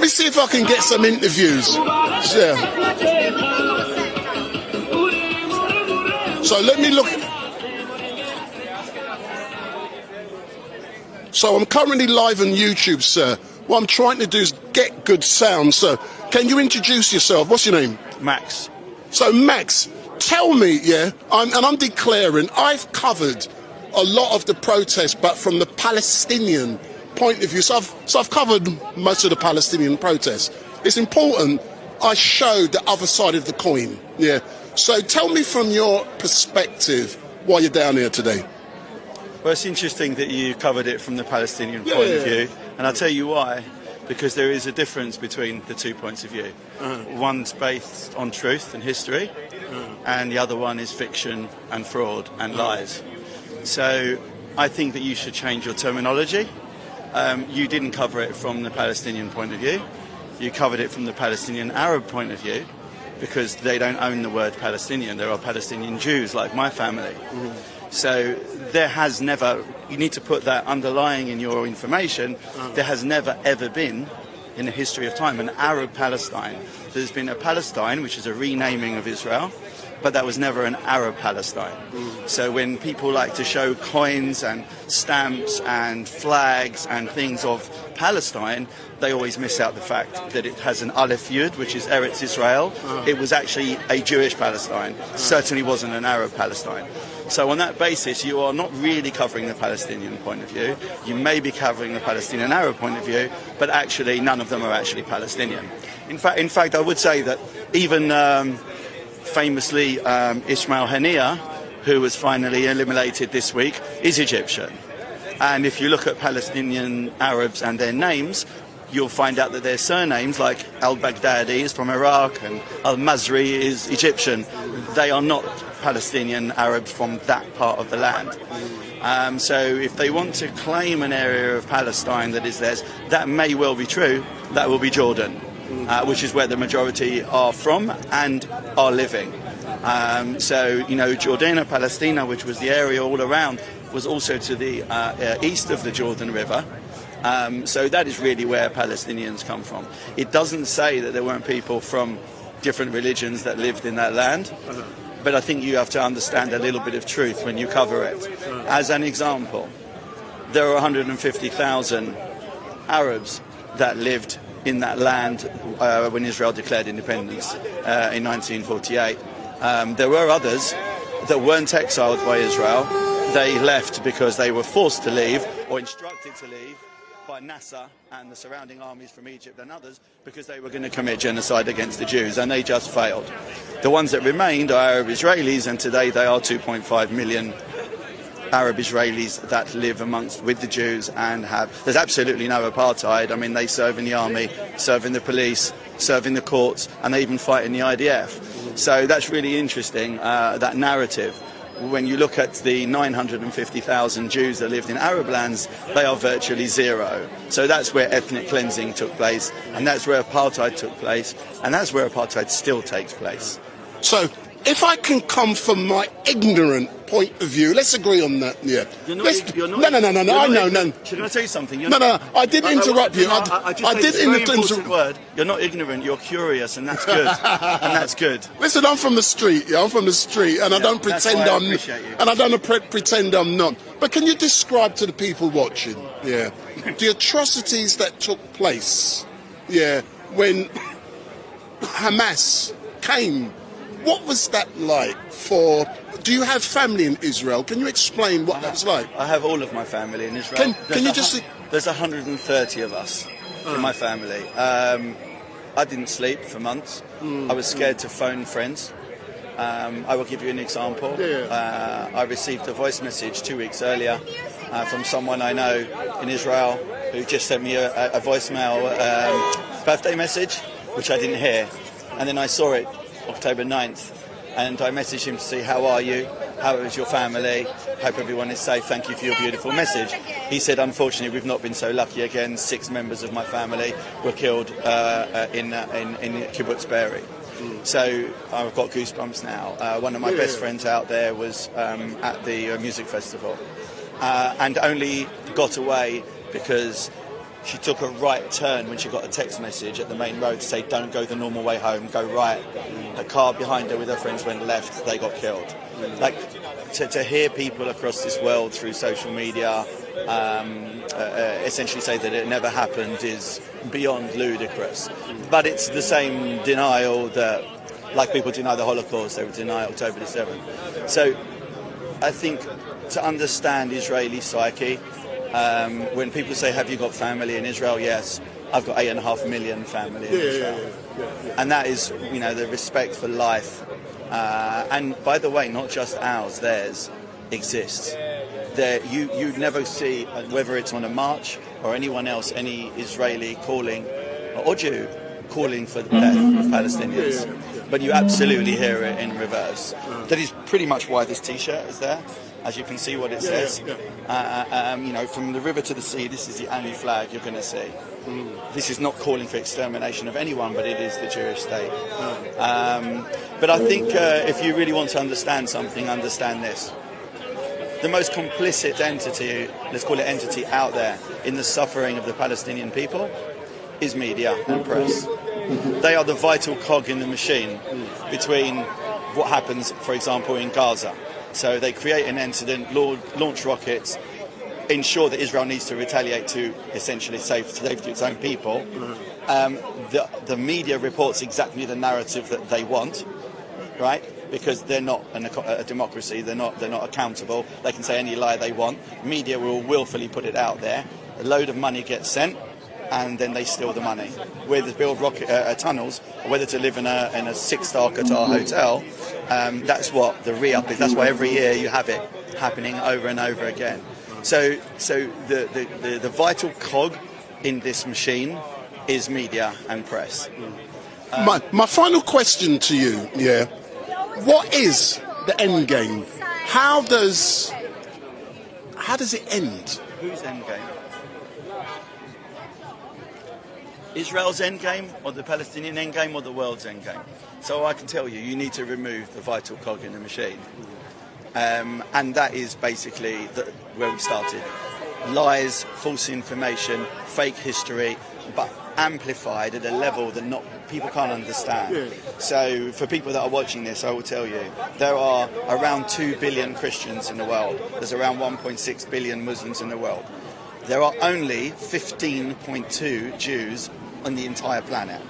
Let me see if I can get some interviews. Yeah. So let me look. So I'm currently live on YouTube, sir. What I'm trying to do is get good sound. So can you introduce yourself? What's your name? Max. So Max, tell me, I'm declaring I've covered a lot of the protests, but from the Palestinian point of view. So I've covered most of the Palestinian protests. It's important I show the other side of the coin. Yeah. So tell me from your perspective why you're down here today. Well, it's interesting that you covered it from the Palestinian point of view, and I'll tell you why. Because there is a difference between the 2 points of view. One's based on truth and history, and the other one is fiction and fraud and lies. So I think that you should change your terminology. You didn't cover it from the Palestinian point of view. You covered it from the Palestinian Arab point of view, because they don't own the word Palestinian. There are Palestinian Jews like my family. So there has never, you need to put that underlying in your information, there has never ever been in the history of time an Arab Palestine. There's been a Palestine, which is a renaming of Israel, but that was never an Arab Palestine. So when people like to show coins and stamps and flags and things of Palestine, they always miss out the fact that it has an Aleph Yud, which is Eretz Israel. It was actually a Jewish Palestine. Certainly wasn't an Arab Palestine. So on that basis, you are not really covering the Palestinian point of view. You may be covering the Palestinian Arab point of view, but actually none of them are actually Palestinian. In fact, I would say that even famously Ismail Haniyeh, who was finally eliminated this week, is Egyptian. And if you look at Palestinian Arabs and their names, you'll find out that their surnames, like al-Baghdadi is from Iraq and al-Mazri is Egyptian. They are not Palestinian Arabs from that part of the land. So if they want to claim an area of Palestine that is theirs, that may well be true. That will be Jordan, which is where the majority are from and are living. So, you know, Jordana, Palestina, which was the area all around, was also to the east of the Jordan River. So that is really where Palestinians come from. It doesn't say that there weren't people from different religions that lived in that land, but I think you have to understand a little bit of truth when you cover it. As an example, there are 150,000 Arabs that lived in that land when Israel declared independence in 1948. There were others that weren't exiled by Israel. They left because they were forced to leave or instructed to leave by Nasser and the surrounding armies from Egypt and others because they were going to commit genocide against the Jews, and they just failed. The ones that remained are Arab Israelis, and today they are 2.5 million Arab Israelis that live with the Jews and there's absolutely no apartheid. I mean, they serve in the army, serve in the police, serve in the courts, and they even fight in the IDF. So that's really interesting, that narrative. When you look at the 950,000 Jews that lived in Arab lands, they are virtually zero. So that's where ethnic cleansing took place, and that's where apartheid took place, and that's where apartheid still takes place. So if I can come from my ignorant point of view, let's agree on that. Yeah. No. Can I tell you something? I didn't interrupt you. I did interrupt. Word. You're not ignorant. You're curious, and that's good. And that's good. Listen, I'm from the street. Yeah, I'm from the street, and I don't pretend I'm. And I don't pretend I'm not. But can you describe to the people watching, the atrocities that took place, when Hamas came? What was that like for... Do you have family in Israel? Can you explain what that's like? I have all of my family in Israel. Can you just... There's 130 of us in my family. I didn't sleep for months. I was scared to phone friends. I will give you an example. I received a voice message 2 weeks earlier from someone I know in Israel who just sent me a voicemail birthday message, which I didn't hear. And then I saw it October 9th, and I messaged him to see how are you, how is your family, hope everyone is safe, thank you for your beautiful message. He said, unfortunately, we've not been so lucky again. 6 members of my family were killed in Kibbutz Be'eri. So I've got goosebumps now. One of my best friends out there was at the music festival and only got away because She took a right turn when she got a text message at the main road to say, don't go the normal way home, go right. A car behind her with her friends went left, they got killed. Like, to hear people across this world through social media essentially say that it never happened is beyond ludicrous. But it's the same denial that, like people deny the Holocaust, they would deny October the 7th. So I think to understand Israeli psyche, when people say, have you got family in Israel? Yes, I've got 8.5 million family in Israel. And that is, the respect for life. And by the way, not just ours, theirs exists. You'd never see, whether it's on a march or anyone else, any Israeli calling, or Jew calling for the death of Palestinians. But you absolutely hear it in reverse. That is pretty much why this T-shirt is there. As you can see what it says. From the river to the sea, this is the only flag you're going to see. This is not calling for extermination of anyone, but it is the Jewish state. But I think if you really want to understand something, understand this. The most complicit entity, let's call it entity, out there in the suffering of the Palestinian people is media and press. They are the vital cog in the machine between what happens, for example, in Gaza. So they create an incident, launch rockets, ensure that Israel needs to retaliate to essentially save its own people. The media reports exactly the narrative that they want, right? Because they're not a democracy, they're not accountable. They can say any lie they want. Media will willfully put it out there. A load of money gets sent, and then they steal the money. Whether to build tunnels, or whether to live in a 6-star Qatar hotel, that's what the re-up is. That's why every year you have it happening over and over again. So the vital cog in this machine is media and press. My final question to you, what is the end game? How does it end? Whose end game? Israel's end game, or the Palestinian end game, or the world's end game? So I can tell you, you need to remove the vital cog in the machine. And that is basically where we started. Lies, false information, fake history, but amplified at a level that people can't understand. So for people that are watching this, I will tell you, there are around 2 billion Christians in the world. There's around 1.6 billion Muslims in the world. There are only 15.2 Jews on the entire planet.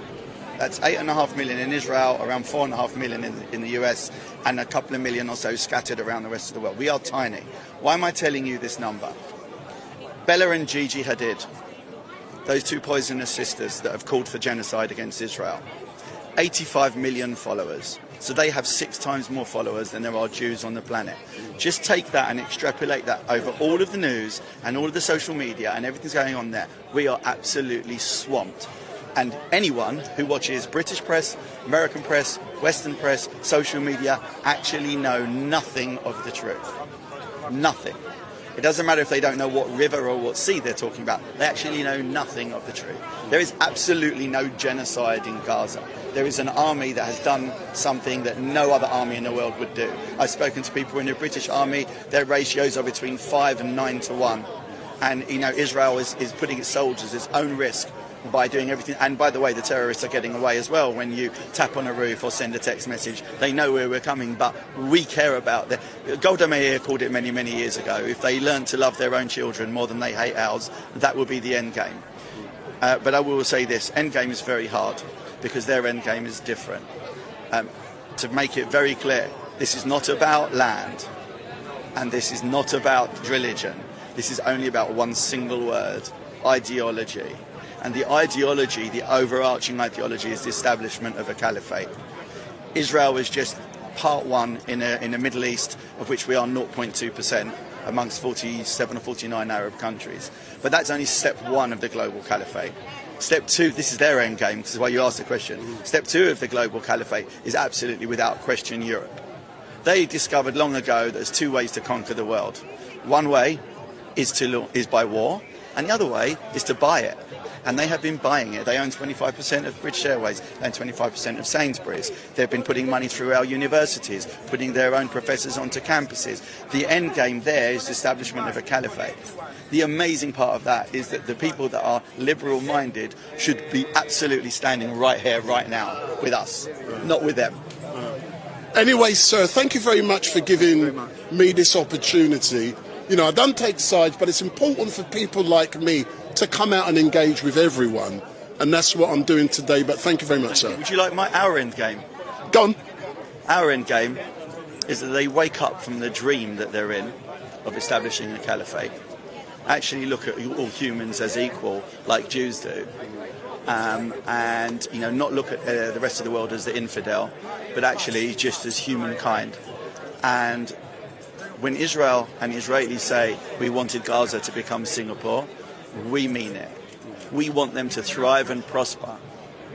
That's 8.5 million in Israel, around 4.5 million in the US, and a couple of million or so scattered around the rest of the world. We are tiny. Why am I telling you this number? Bella and Gigi Hadid, those two poisonous sisters that have called for genocide against Israel, 85 million followers. So they have 6 times more followers than there are Jews on the planet. Just take that and extrapolate that over all of the news and all of the social media and everything's going on there. We are absolutely swamped. And anyone who watches British press, American press, Western press, social media actually know nothing of the truth. Nothing. It doesn't matter if they don't know what river or what sea they're talking about. They actually know nothing of the truth. There is absolutely no genocide in Gaza. There is an army that has done something that no other army in the world would do. I've spoken to people in the British army. Their ratios are between 5 and 9 to 1. And, Israel is putting its soldiers at its own risk by doing everything. And by the way, the terrorists are getting away as well. When you tap on a roof or send a text message, they know where we're coming, but we care about them. Golda Meir called it many, many years ago. If they learn to love their own children more than they hate ours, that will be the end game. But I will say this, end game is very hard because their end game is different. To make it very clear, this is not about land and this is not about religion. This is only about one single word, ideology. And the ideology, the overarching ideology, is the establishment of a caliphate. Israel is just part one in a Middle East, of which we are 0.2% amongst 47 or 49 Arab countries. But that's only step one of the global caliphate. Step two, this is their end game, this is why you asked the question. Step two of the global caliphate is absolutely without question Europe. They discovered long ago that there's 2 ways to conquer the world. One way is by war, and the other way is to buy it. And they have been buying it. They own 25% of British Airways, they own 25% of Sainsbury's. They've been putting money through our universities, putting their own professors onto campuses. The end game there is the establishment of a caliphate. the amazing part of that is that the people that are liberal-minded should be absolutely standing right here, right now, with us, not with them. Anyway, sir, thank you very much for giving me this opportunity. You know, I don't take sides, but it's important for people like me to come out and engage with everyone. And that's what I'm doing today. But thank you very much, sir. Would you like our end game? Go on. Our end game is that they wake up from the dream that they're in of establishing a caliphate, actually look at all humans as equal, like Jews do, and not look at the rest of the world as the infidel, but actually just as humankind. And when Israel and Israelis say we wanted Gaza to become Singapore, we mean it. We want them to thrive and prosper.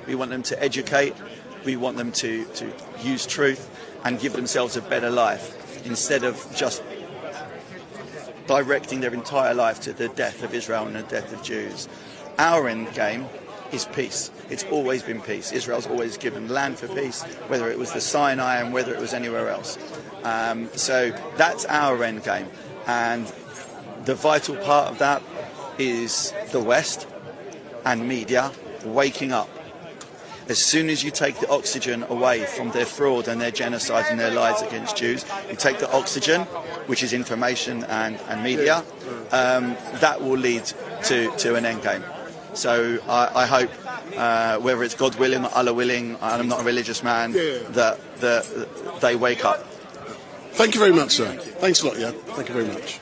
We want them to educate. We want them to use truth and give themselves a better life, instead of just directing their entire life to the death of Israel and the death of Jews. Our end game is peace. It's always been peace. Israel's always given land for peace, whether it was the Sinai and whether it was anywhere else. So that's our end game. And the vital part of that is the West and media waking up. As soon as you take the oxygen away from their fraud and their genocide and their lies against Jews, you take the oxygen, which is information and media, that will lead to an end game. So I hope, whether it's God willing or Allah willing, and I'm not a religious man, that they wake up. Thank you very much, sir. Thanks a lot, yeah. Thank you very much.